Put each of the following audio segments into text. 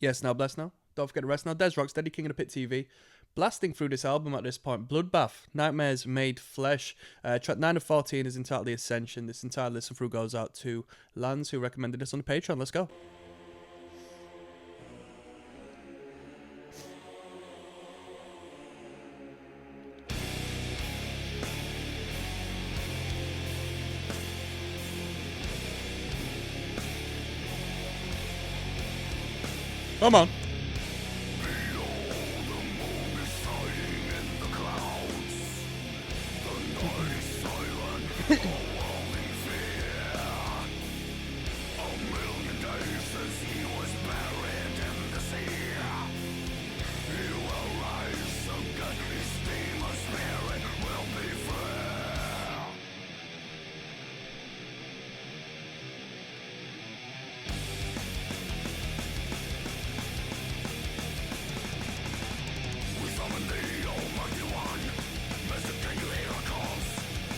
Yes, now bless now. Don't forget to rest now. There's Rocksteady, King of the Pit TV. Blasting through this album at this point. Bloodbath, Nightmares Made Flesh. Track 9 of 14 is entitled The Ascension. This entire listen through goes out to Lance, who recommended this on the Patreon. Let's go. Come on.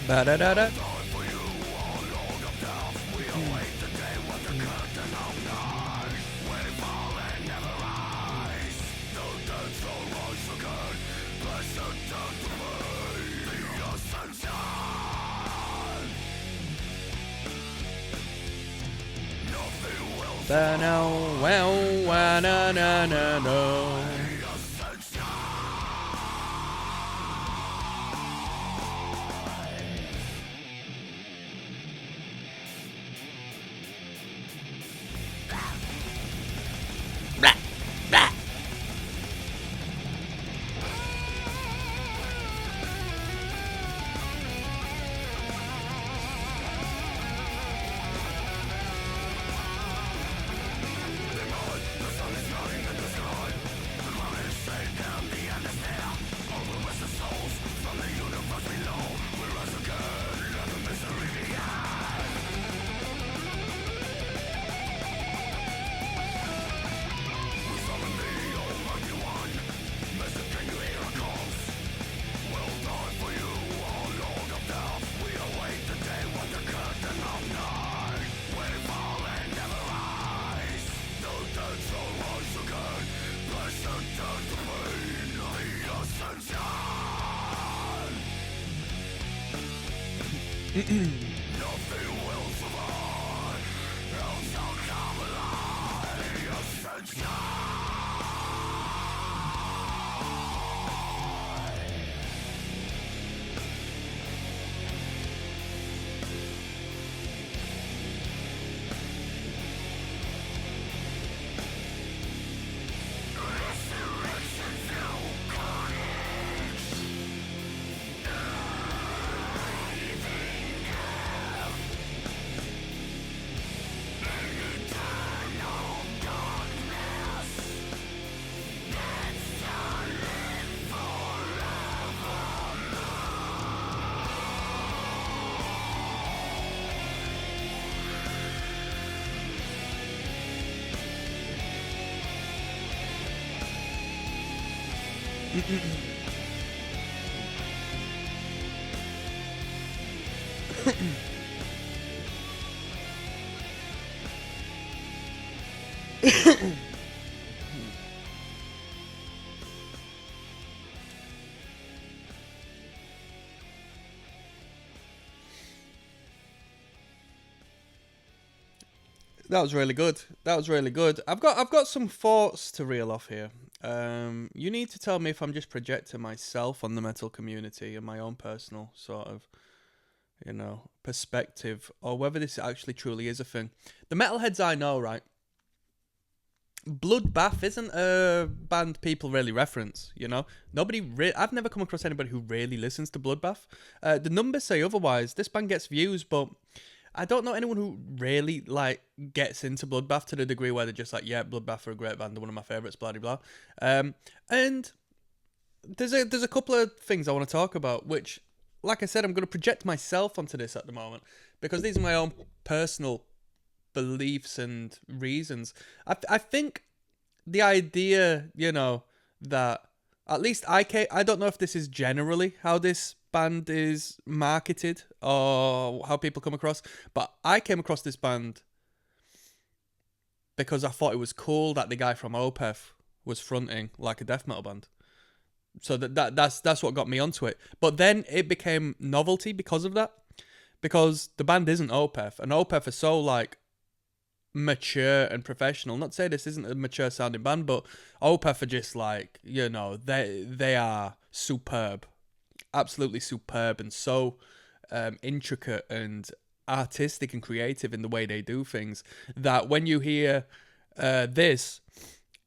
Ba-da-da-da. Ba-no, wow, wow, na, na, na, no. That was really good. That was really good. I've got some thoughts to reel off here. You need to tell me if I'm just projecting myself on the metal community and my own personal sort of, perspective, or whether this actually truly is a thing. The metalheads I know, right? Bloodbath isn't a band people really reference, I've never come across anybody who really listens to Bloodbath. The numbers say otherwise. This band gets views, but I don't know anyone who really gets into Bloodbath to the degree where they're just like, yeah, Bloodbath are a great band, they're one of my favourites, blah blah blah. And there's a couple of things I want to talk about, which, like I said, I'm going to project myself onto this at the moment because these are my own personal beliefs and reasons. I think the idea, that at least I don't know if this is generally how this band is marketed or how people come across, but I came across this band because I thought it was cool that the guy from Opeth was fronting like a death metal band. So that's what got me onto it. But then it became novelty because of that. Because the band isn't Opeth, and Opeth are so like mature and professional. Not to say this isn't a mature sounding band, but Opeth are just like, you know, they are superb. Absolutely superb, and so intricate and artistic and creative in the way they do things, that when you hear this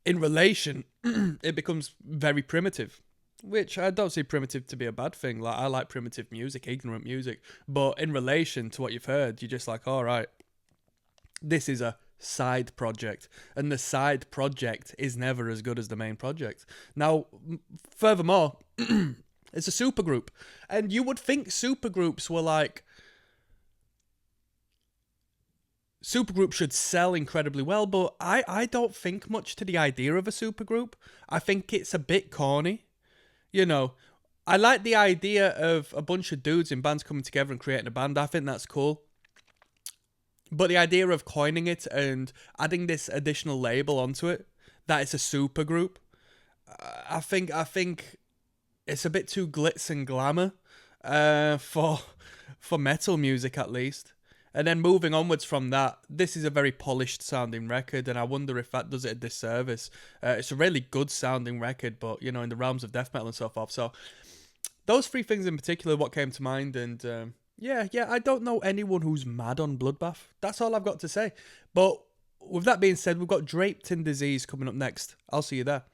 in relation, it becomes very primitive, which I don't see primitive to be a bad thing. Like, I like primitive music, ignorant music, but in relation to what you've heard, you're just like, all right, this is a side project, and the side project is never as good as the main project. Now, furthermore, it's a supergroup, and you would think supergroups were like, supergroups should sell incredibly well, but I don't think much to the idea of a supergroup. I think it's a bit corny. You know, I like the idea of a bunch of dudes in bands coming together and creating a band. I think that's cool. But the idea of coining it and adding this additional label onto it, that it's a supergroup, I think it's a bit too glitz and glamour for metal music, at least. And then moving onwards from that, this is a very polished sounding record, and I wonder if that does it a disservice. It's a really good sounding record, but, you know, in the realms of death metal and so forth. So those three things in particular, what came to mind. And yeah, I don't know anyone who's mad on Bloodbath. That's all I've got to say. But with that being said, we've got Draped in Disease coming up next. I'll see you there.